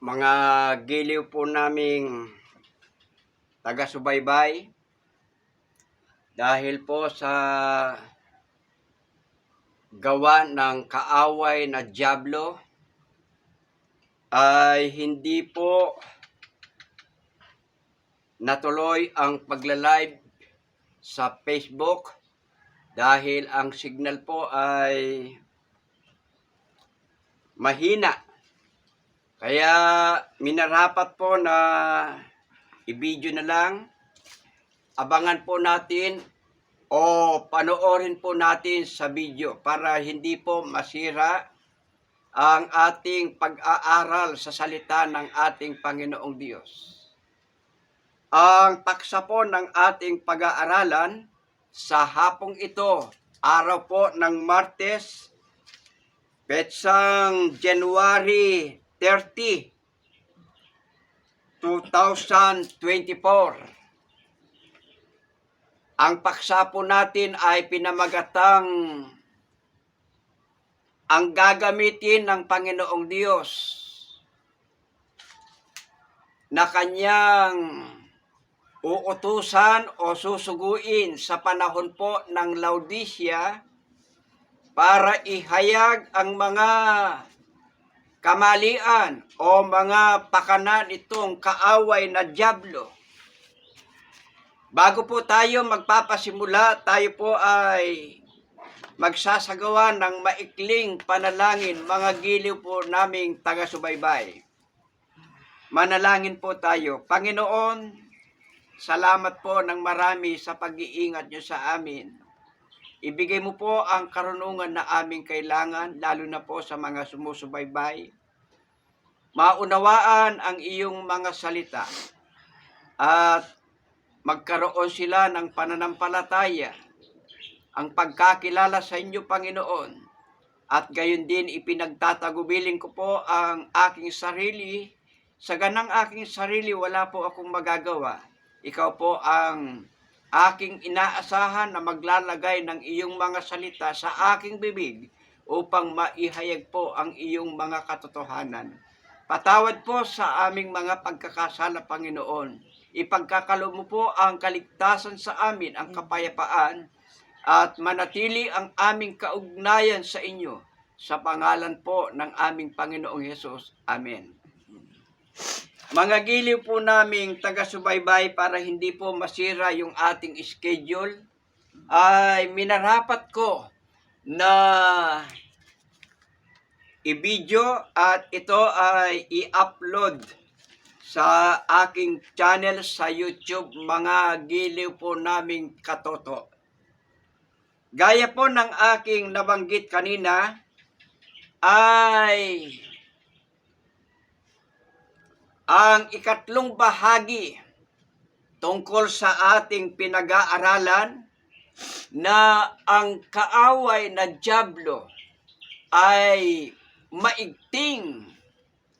Mga giliw po naming taga-subaybay, dahil po sa gawa ng kaaway na dyablo ay hindi po natuloy ang pagla-live sa Facebook dahil ang signal po ay mahina. Kaya minarapat po na i-video na lang, abangan po natin o panoorin po natin sa video para hindi po masira ang ating pag-aaral sa salita ng ating Panginoong Diyos. Ang paksa po ng ating pag-aaralan sa hapong ito, araw po ng Martes, petsang January 30, 2024. Ang paksa po natin ay pinamagatang ang gagamitin ng Panginoong Diyos na kanyang uutusan o susuguin sa panahon po ng Laodicea para ihayag ang mga kamalian o mga pakanan itong kaaway na dyablo. Bago po tayo magpapasimula, tayo po ay magsasagawa ng maikling panalangin, mga giliw po naming taga-subaybay. Manalangin po tayo. Panginoon, salamat po ng marami sa pag-iingat niyo sa amin. Ibigay mo po ang karunungan na aming kailangan, lalo na po sa mga sumusubaybay. Maunawaan ang iyong mga salita at magkaroon sila ng pananampalataya, ang pagkakilala sa inyo, Panginoon. At gayon din ipinagtatagubilin ko po ang aking sarili. Sa ganang aking sarili, wala po akong magagawa. Ikaw po ang aking inaasahan na maglalagay ng iyong mga salita sa aking bibig upang maihayag po ang iyong mga katotohanan. Patawad po sa aming mga pagkakasala, Panginoon. Ipagkakalo mo po ang kaligtasan sa amin, ang kapayapaan, at manatili ang aming kaugnayan sa inyo. Sa pangalan po ng aming Panginoong Hesus. Amen. Mga giliw po naming taga-subaybay, para hindi po masira yung ating schedule, ay minarapat ko na i-video at ito ay i-upload sa aking channel sa YouTube, mga giliw po naming katoto. Gaya po ng aking nabanggit kanina, ay ang ikatlong bahagi tungkol sa ating pinag-aaralan na ang kaaway na dyablo ay maigting,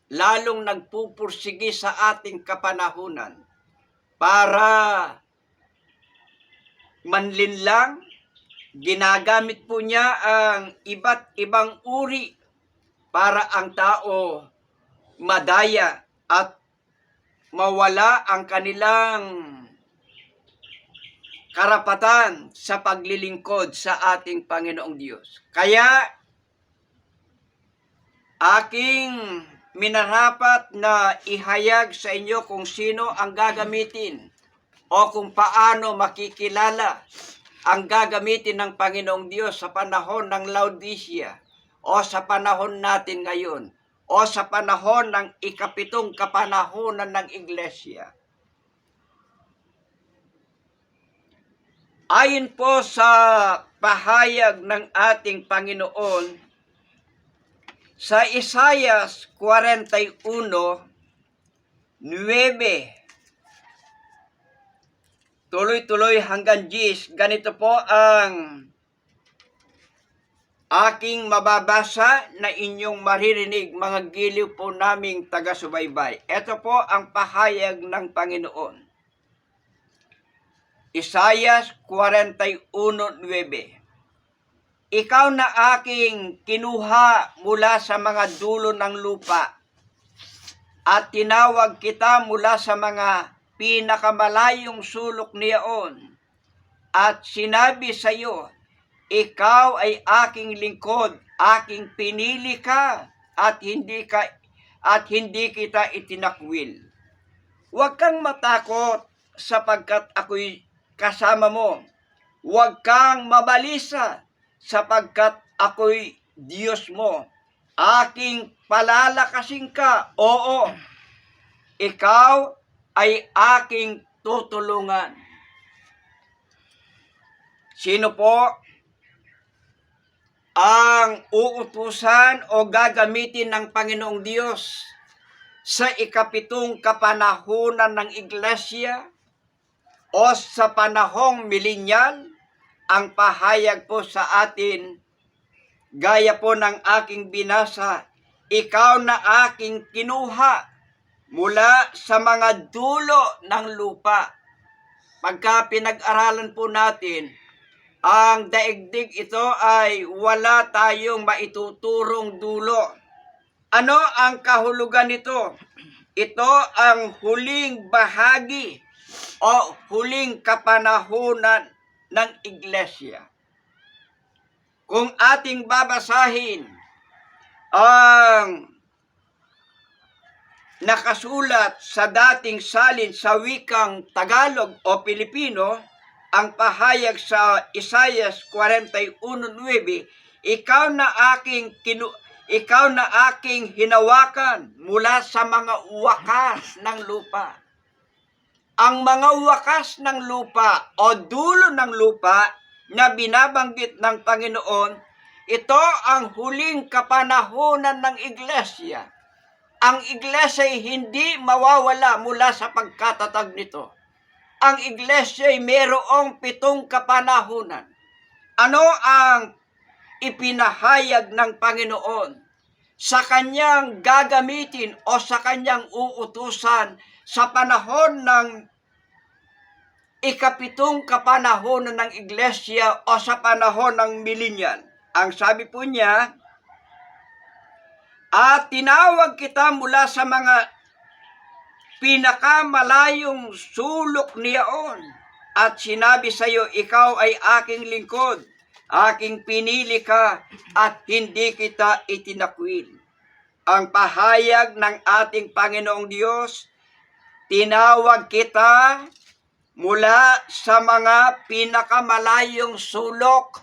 lalong nagpupursige sa ating kapanahunan para manlinlang. Ginagamit po niya ang iba't ibang uri para ang tao madaya at mawala ang kanilang karapatan sa paglilingkod sa ating Panginoong Diyos. Kaya aking minarapat na ihayag sa inyo kung sino ang gagamitin o kung paano makikilala ang gagamitin ng Panginoong Diyos sa panahon ng Laodicea o sa panahon natin ngayon o sa panahon ng ikapitong kapanahonan ng Iglesia. Ayon po sa pahayag ng ating Panginoon sa Isaias 41:9, tuloy-tuloy hanggang 10, ganito po ang aking mababasa na inyong maririnig, mga giliw po naming taga-subaybay. Ito po ang pahayag ng Panginoon. Isaias 41:9. Ikaw na aking kinuha mula sa mga dulo ng lupa. at tinawag kita mula sa mga pinakamalayong sulok niyaon, at sinabi sa iyo, ikaw ay aking lingkod, aking pinili ka, at hindi kita itinakwil. Huwag kang matakot sapagkat ako'y kasama mo. Huwag kang mabalisa sapagkat ako'y Diyos mo. Aking palalakasin ka, oo, ikaw ay aking tutulungan. Sino po ang uutusan o gagamitin ng Panginoong Diyos sa ikapitong kapanahunan ng iglesia o sa panahong milenial? Ang pahayag po sa atin, gaya po ng aking binasa, ikaw na aking kinuha mula sa mga dulo ng lupa. Pagka pinag-aralan po natin, ang daigdig ito ay wala tayong maituturong dulo. Ano ang kahulugan nito? Ito ang huling bahagi o huling kapanahunan ng iglesia. Kung ating babasahin ang nakasulat sa dating salin sa wikang Tagalog o Pilipino, ang pahayag sa Isaias 41:9, ikaw na aking hinawakan mula sa mga wakas ng lupa. Ang mga wakas ng lupa o dulo ng lupa na binabanggit ng Panginoon, ito ang huling kapanahunan ng iglesia. Ang iglesia ay hindi mawawala mula sa pagkatatag nito. Ang iglesia ay mayroong 7 kapanahunan. Ano ang ipinahayag ng Panginoon sa kanyang gagamitin o sa kanyang uutusan sa panahon ng ikapitong kapanahunan ng iglesia o sa panahon ng milenial? Ang sabi po niya, at tinawag kita mula sa mga pinakamalayong sulok niyaon, at sinabi sa iyo, ikaw ay aking lingkod, aking pinili ka, at hindi kita itinakwil. Ang pahayag ng ating Panginoong Diyos, tinawag kita mula sa mga pinakamalayong sulok.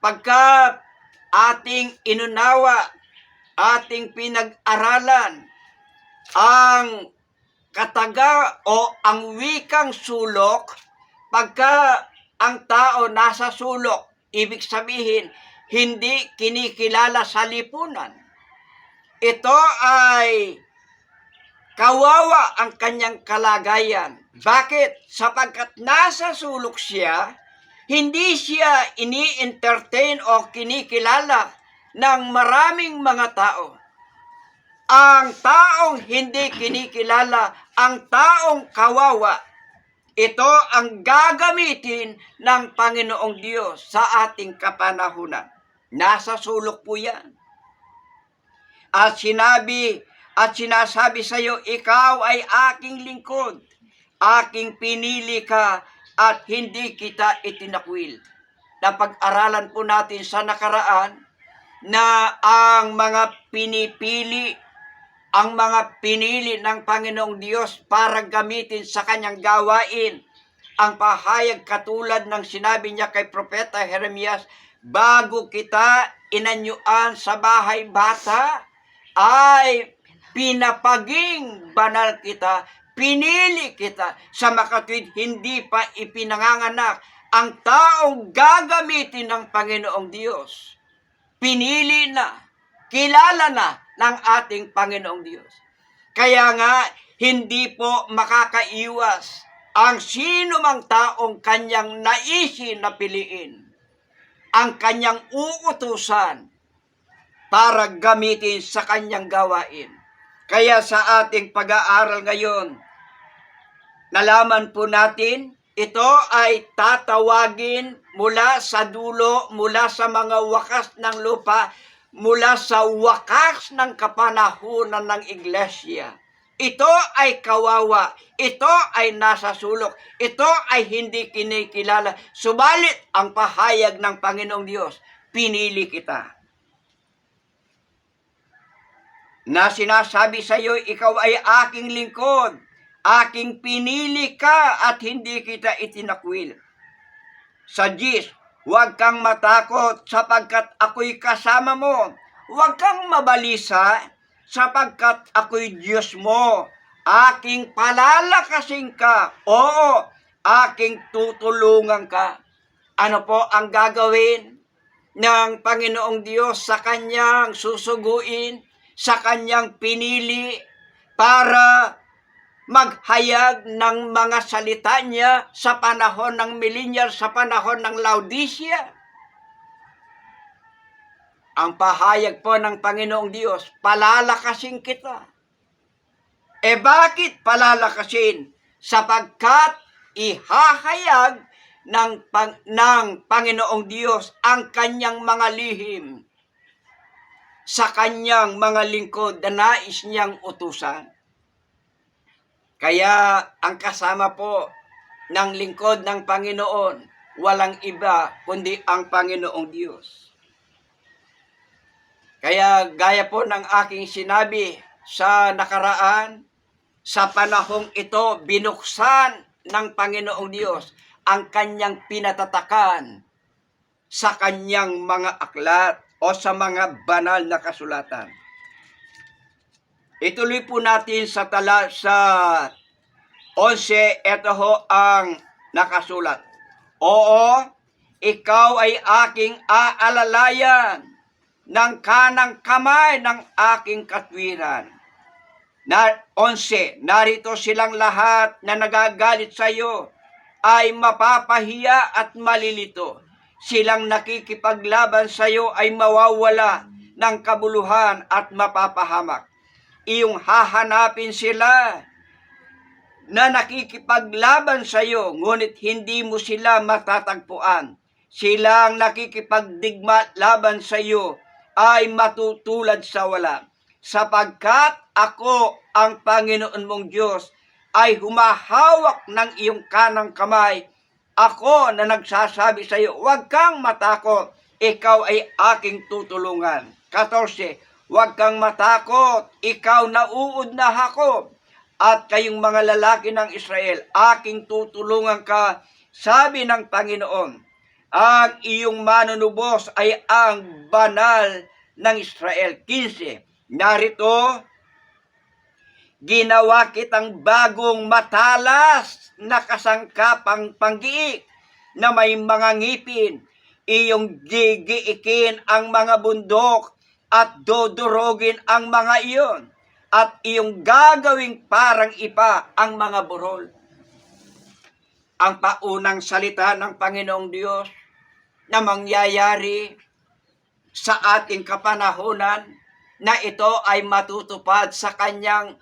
Pagka ating inunawa, ating pinag-aralan ang kataga o ang wikang sulok, pagka ang tao nasa sulok, ibig sabihin, hindi kinikilala sa lipunan. Ito ay kawawa ang kanyang kalagayan. Bakit? Sapagkat nasa sulok siya, hindi siya ini-entertain o kinikilala ng maraming mga tao. Ang taong hindi kinikilala, ang taong kawawa, ito ang gagamitin ng Panginoong Diyos sa ating kapanahunan. Nasa sulok po yan. At sinasabi sa iyo, ikaw ay aking lingkod, aking pinili ka, at hindi kita itinakwil. Napag-aralan po natin sa nakaraan na ang mga pinili ng Panginoong Diyos para gamitin sa kanyang gawain, ang pahayag katulad ng sinabi niya kay Propeta Jeremias, bago kita inanyuan sa bahay bata, ay pinapaging banal kita, pinili kita sa makatwid, hindi pa ipinanganganak. Ang taong gagamitin ng Panginoong Diyos, pinili na, kilala na ng ating Panginoong Diyos. Kaya nga, hindi po makakaiwas ang sino mang taong kanyang naisin na piliin, ang kanyang uutusan para gamitin sa kanyang gawain. Kaya sa ating pag-aaral ngayon, nalaman po natin, ito ay tatawagin mula sa dulo, mula sa mga wakas ng lupa, mula sa wakas ng kapanahunan ng iglesia. ito ay kawawa, ito ay nasa sulok, ito ay hindi kinikilala. Subalit ang pahayag ng Panginoong Diyos, pinili kita. Na sinasabi sa iyo, ikaw ay aking lingkod, aking pinili ka at hindi kita itinakwil. Sa 10, huwag kang matakot sapagkat ako'y kasama mo. Huwag kang mabalisa sapagkat ako'y Diyos mo. Aking palalakasin ka. Oo, aking tutulungan ka. Ano po ang gagawin ng Panginoong Diyos sa kanyang susuguin, sa kanyang pinili para maghayag ng mga salita niya sa panahon ng millennial, sa panahon ng Laodicea? Ang pahayag po ng Panginoong Diyos, palalakasin kita. Bakit palalakasin? Sapagkat ihahayag ng Panginoong Diyos ang kanyang mga lihim sa kanyang mga lingkod na nais niyang utusan. Kaya ang kasama po ng lingkod ng Panginoon, walang iba kundi ang Panginoong Diyos. Kaya gaya po ng aking sinabi sa nakaraan, sa panahong ito, binuksan ng Panginoong Diyos ang kanyang pinatatakan sa kanyang mga aklat o sa mga banal na kasulatan. Ituloy po natin sa 11, ito ho ang nakasulat. Oo, ikaw ay aking aalalayan ng kanang kamay ng aking katwiran. 11, narito silang lahat na nagagalit sa iyo ay mapapahiya at malilito. Silang nakikipaglaban sa iyo ay mawawala ng kabuluhan at mapapahamak. Iyong hahanapin sila na nakikipaglaban sa iyo, ngunit hindi mo sila matatagpuan. Silang nakikipagdigma laban sa iyo ay matutulad sa wala. Sapagkat ako, ang Panginoon mong Diyos, ay humahawak ng iyong kanang kamay. Ako na nagsasabi sa iyo, huwag kang matakot, ikaw ay aking tutulungan. 14, huwag kang matakot, ikaw na uod na Jacob, at kayong mga lalaki ng Israel, aking tutulungan ka, sabi ng Panginoon. Ang iyong manunubos ay ang banal ng Israel. 15, narito, ginawa kitang bagong matalas na kasangkapang panggiik na may mga ngipin. Iyong gigiikin ang mga bundok at dodurogin ang mga iyon. At iyong gagawing parang ipa ang mga burol. Ang paunang salita ng Panginoong Diyos na mangyayari sa ating kapanahunan na ito ay matutupad sa kanyang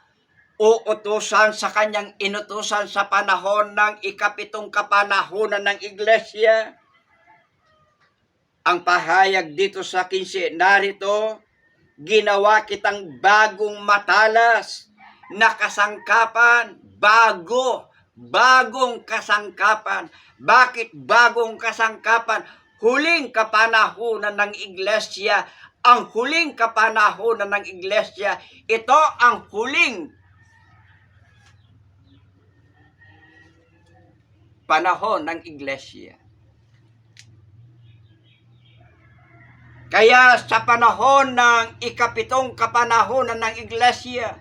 uutusan, sa kanyang inutusan sa panahon ng ikapitong kapanahunan ng Iglesia. Ang pahayag dito sa 15, narito, ginawa kitang bagong matalas na kasangkapan, bagong kasangkapan. Bakit bagong kasangkapan? Huling kapanahunan ng Iglesia, ang huling kapanahunan ng Iglesia, ito ang huling panahon ng Iglesia. Kaya sa panahon ng ikapitong kapanahunan ng Iglesia,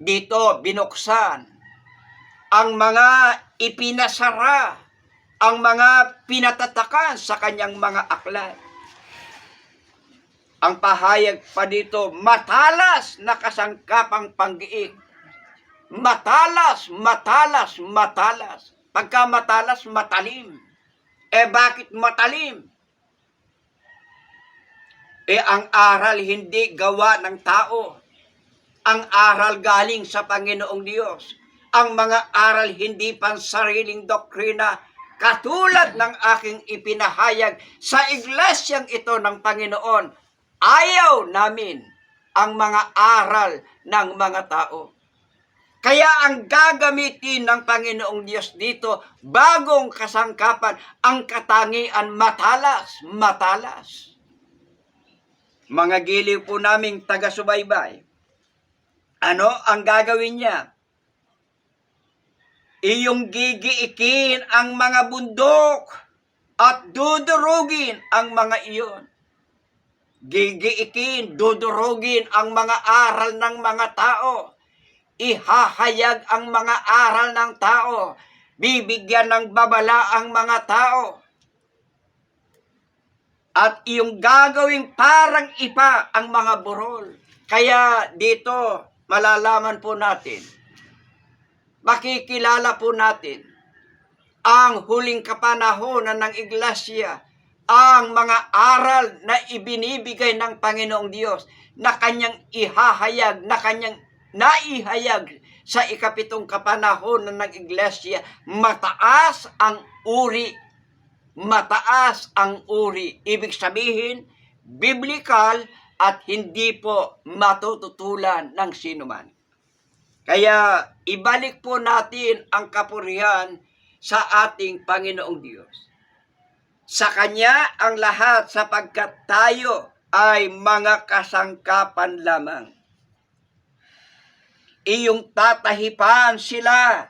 dito binuksan ang mga ipinasara, ang mga pinatatakan sa kanyang mga aklat. Ang pahayag pa dito, matalas na kasangkapang panggiik. Matalas. Pagka matalas, matalim. Bakit matalim? Ang aral hindi gawa ng tao. Ang aral galing sa Panginoong Diyos. Ang mga aral hindi pansariling doktrina, katulad ng aking ipinahayag sa iglesyang ito ng Panginoon. Ayaw namin ang mga aral ng mga tao. Kaya ang gagamitin ng Panginoong Diyos dito, bagong kasangkapan, ang katangian matalas, matalas. Mga giliw po naming taga-subaybay, ano ang gagawin niya? Iyong gigiikin ang mga bundok at dudurugin ang mga iyon. Gigiikin, dudurugin ang mga aral ng mga tao. Ihahayag ang mga aral ng tao. Bibigyan ng babala ang mga tao. At iyong gagawing parang ipa ang mga burol. Kaya dito, malalaman po natin, makikilala po natin ang huling kapanahonan ng iglesia, ang mga aral na ibinibigay ng Panginoong Diyos na kanyang ihahayag, na kanyang naihayag sa ikapitong kapanahonan ng iglesia. Mataas ang uri. Mataas ang uri. Ibig sabihin, biblical at hindi po matututulan ng sinuman. Kaya ibalik po natin ang kapurihan sa ating Panginoong Diyos. Sa Kanya ang lahat sapagkat tayo ay mga kasangkapan lamang. Iyong tatahipan sila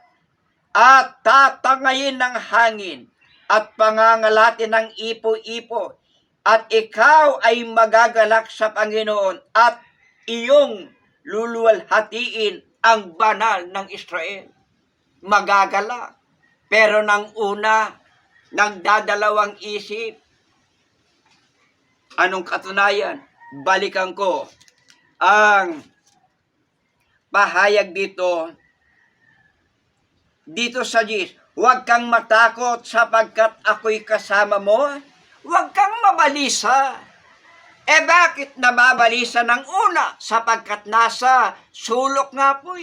at tatangayin ng hangin at pangangalatin ng ipo-ipo at ikaw ay magagalak sa Panginoon at iyong luluwalhatiin ang banal ng Israel. Magagalak. Pero nang una, nagdadalawang isip. Anong katunayan? Balikan ko ang pahayag dito sa Diyos. Huwag kang matakot sapagkat ako'y kasama mo. Huwag kang mabalisa. Bakit nababalisa ng una? Sapagkat nasa sulok nga po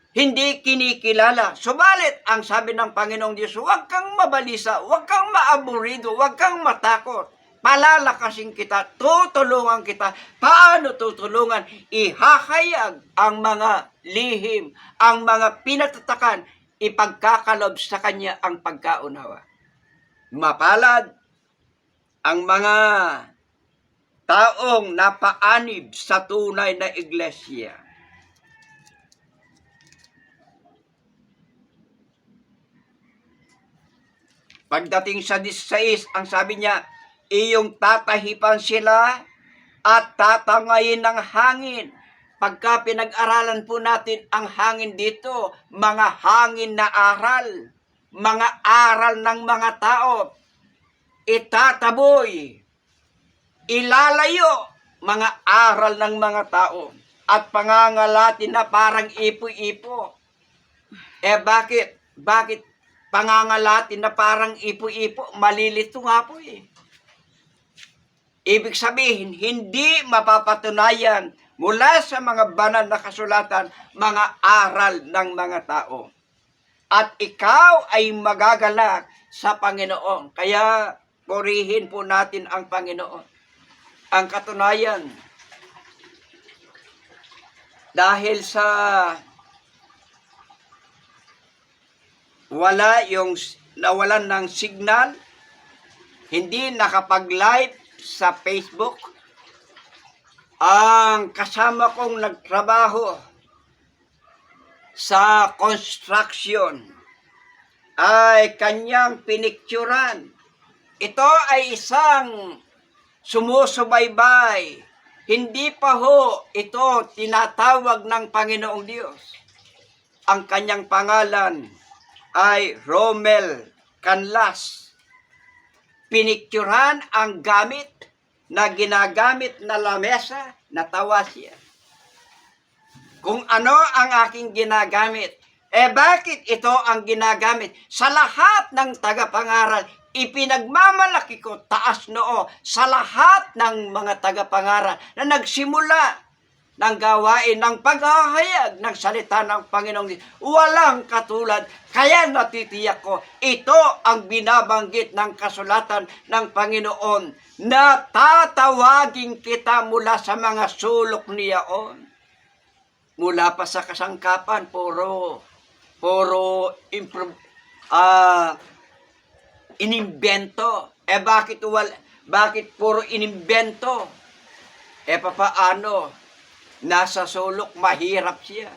Hindi kinikilala. Subalit, ang sabi ng Panginoong Diyos, huwag kang mabalisa, huwag kang maaburido, huwag kang matakot. Palalakasin kita, tutulungan kita. Paano tutulungan? Ihahayag ang mga lihim, ang mga pinatatakan, ipagkakalob sa Kanya ang pagkaunawa. Mapalad ang mga taong napaanib sa tunay na iglesia. Pagdating sa 16, ang sabi niya, iyong tatahipan sila at tatangayin ng hangin. Pagka pinag-aralan po natin ang hangin dito, mga hangin na aral, mga aral ng mga tao, itataboy, ilalayo, mga aral ng mga tao, at pangangalatin na parang ipo-ipo. Bakit? Bakit pangangalatin na parang ipo-ipo? Malilito nga po Ibig sabihin, hindi mapapatunayan mula sa mga banal na kasulatan, mga aral ng mga tao. At ikaw ay magagalak sa Panginoon. Kaya purihin po natin ang Panginoon. Ang katunayan, dahil sa nawalan ng signal, hindi nakapag-live sa Facebook, ang kasama kong nagtrabaho sa construction ay kanyang pinikturan. Ito ay isang sumusubaybay. Hindi pa ho ito tinatawag ng Panginoong Diyos. Ang kanyang pangalan ay Romel Canlas. Pinikturan ang gamit na ginagamit na lamesa, natawa siya. Kung ano ang aking ginagamit, bakit ito ang ginagamit? Sa lahat ng tagapangaral, ipinagmamalaki ko taas noo sa lahat ng mga tagapangaral na nagsimula ng gawain ng paghahayag ng salita ng Panginoong Diyos. Walang katulad. Kaya natitiyak ko, ito ang binabanggit ng kasulatan ng Panginoon na tatawagin kita mula sa mga sulok niyaon. Mula pa sa kasangkapan, puro inimbento. Bakit puro inimbento? Papaano? Nasa sulok, mahirap siya.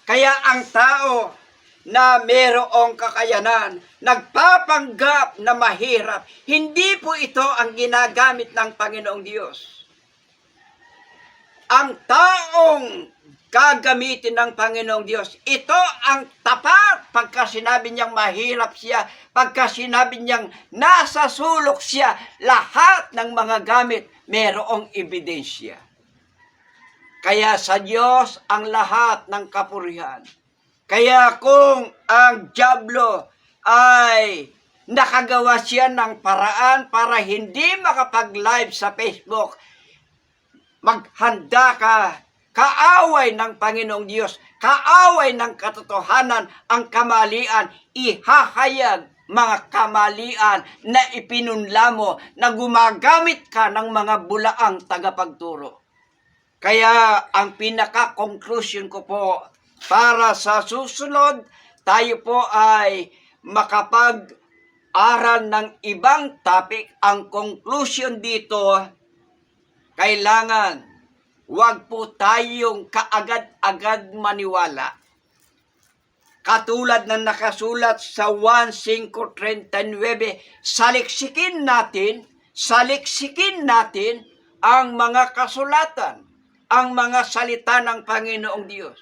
Kaya ang tao na mayroong kakayanan, nagpapanggap na mahirap, hindi po ito ang ginagamit ng Panginoong Diyos. Ang taong gagamitin ng Panginoong Diyos, ito ang tapat pagka sinabi niyang mahirap siya, pagka sinabi niyang nasa sulok siya, lahat ng mga gamit mayroong ebidensya. Kaya sa Diyos ang lahat ng kapurihan. Kaya kung ang dyablo ay nakagawa siya ng paraan para hindi makapag-live sa Facebook, maghanda ka, kaaway ng Panginoong Diyos, kaaway ng katotohanan, ang kamalian, ihahayag mga kamalian na ipinunla mo, na gumagamit ka ng mga bulaang tagapagturo. Kaya ang pinaka-conclusion ko po, para sa susunod, tayo po ay makapag-aral ng ibang topic. Ang conclusion dito, kailangan wag po tayong kaagad-agad maniwala. Katulad ng nakasulat sa 1:5:39, saliksikin natin ang mga kasulatan, ang mga salita ng Panginoong Diyos.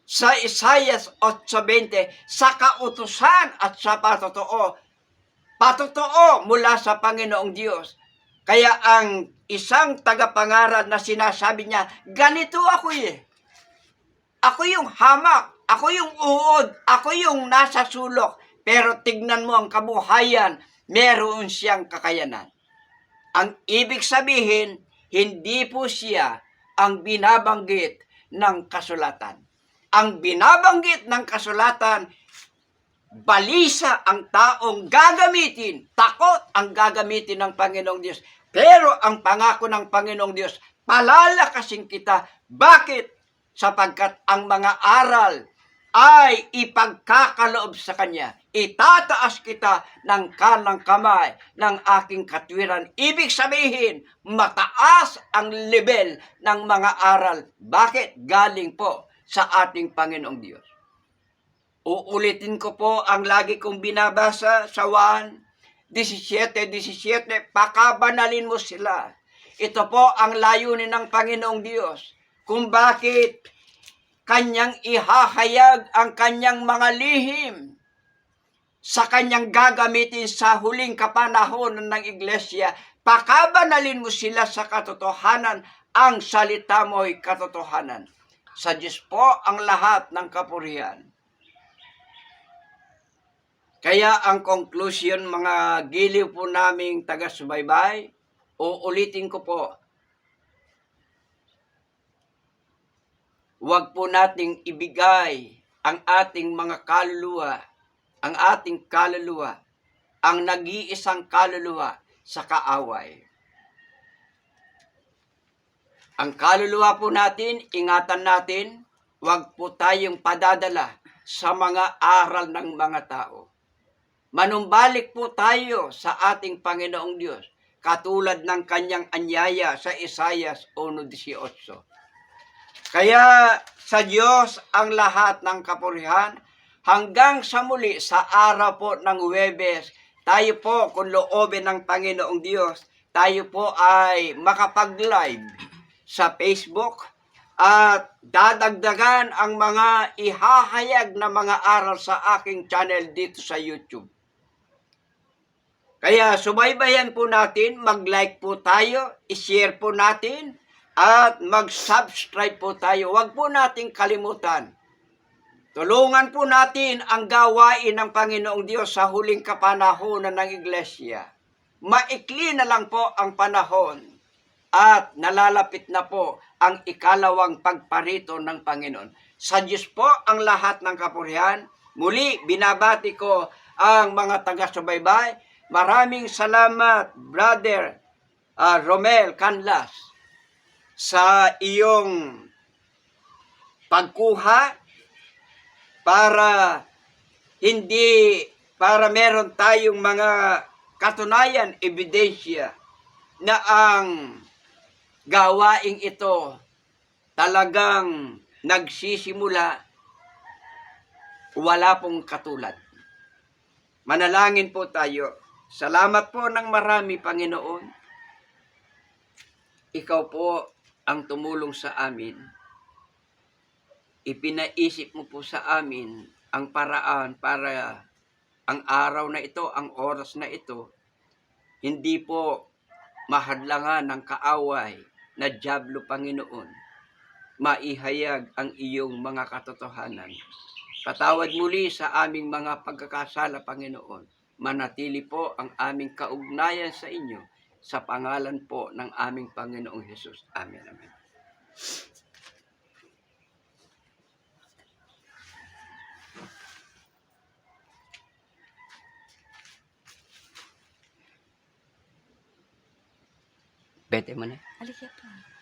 Sa Isaiah 8:20, sa kautusan at sa patotoo mula sa Panginoong Diyos. Kaya ang isang tagapangaral na sinasabi niya, ganito ako Ako yung hamak, ako yung uod, ako yung nasa sulok. Pero tignan mo ang kabuhayan, meron siyang kakayanan. Ang ibig sabihin, hindi po siya ang binabanggit ng kasulatan. Ang binabanggit ng kasulatan, balisa ang taong gagamitin, takot ang gagamitin ng Panginoong Diyos. Pero ang pangako ng Panginoong Diyos, palalakasin kita. Bakit? Sapagkat ang mga aral ay ipagkakaloob sa Kanya. Itataas kita ng kanang kamay ng aking katwiran. Ibig sabihin, mataas ang level ng mga aral. Bakit? Galing po sa ating Panginoong Diyos. Uulitin ko po ang lagi kong binabasa sa 1:17, pakabanalin mo sila. Ito po ang layunin ng Panginoong Diyos. Kung bakit Kanyang ihahayag ang Kanyang mga lihim sa Kanyang gagamitin sa huling kapanahonan ng iglesia. Pakabanalin mo sila sa katotohanan, ang salita mo'y katotohanan. Sa Diyos po ang lahat ng kapurihan. Kaya ang conclusion, mga giliw po naming taga-subaybay, uulitin ko po, huwag po nating ibigay ang ating mga kaluluwa, ang ating kaluluwa, ang nag-iisang kaluluwa sa kaaway. Ang kaluluwa po natin, ingatan natin, huwag po tayong padadala sa mga aral ng mga tao. Manumbalik po tayo sa ating Panginoong Diyos, katulad ng Kanyang anyaya sa Isaiah 1:18. Kaya sa Diyos ang lahat ng kapurihan, hanggang sa muli sa araw po ng Huwebes, tayo po, kung loobin ng Panginoong Diyos, tayo po ay makapag-live sa Facebook at dadagdagan ang mga ihahayag na mga aral sa aking channel dito sa YouTube. Kaya subaybayan po natin, mag-like po tayo, i-share po natin, at mag-subscribe po tayo. Huwag po nating kalimutan. Tulungan po natin ang gawain ng Panginoong Diyos sa huling kapanahonan ng iglesia. Maikli na lang po ang panahon. at nalalapit na po ang ikalawang pagparito ng Panginoon. Sa Diyos po ang lahat ng kapurihan. Muli, binabati ko ang mga taga-subaybay. Maraming salamat, Brother Romel Canlas, sa iyong pagkuha para meron tayong mga katunayan, ebidensya na ang gawaing ito talagang nagsisimula, wala pong katulad. Manalangin po tayo. Salamat po ng marami, Panginoon. Ikaw po ang tumulong sa amin. Ipinaisip mo po sa amin ang paraan para ang araw na ito, ang oras na ito, hindi po mahadlangan ng kaaway na dyablo, Panginoon. Maihayag ang iyong mga katotohanan. Patawad muli sa aming mga pagkakasala, Panginoon. Manatili po ang aming kaugnayan sa inyo sa pangalan po ng aming Panginoong Hesus. Amen. Amen. Pwede mo na. Halika pa.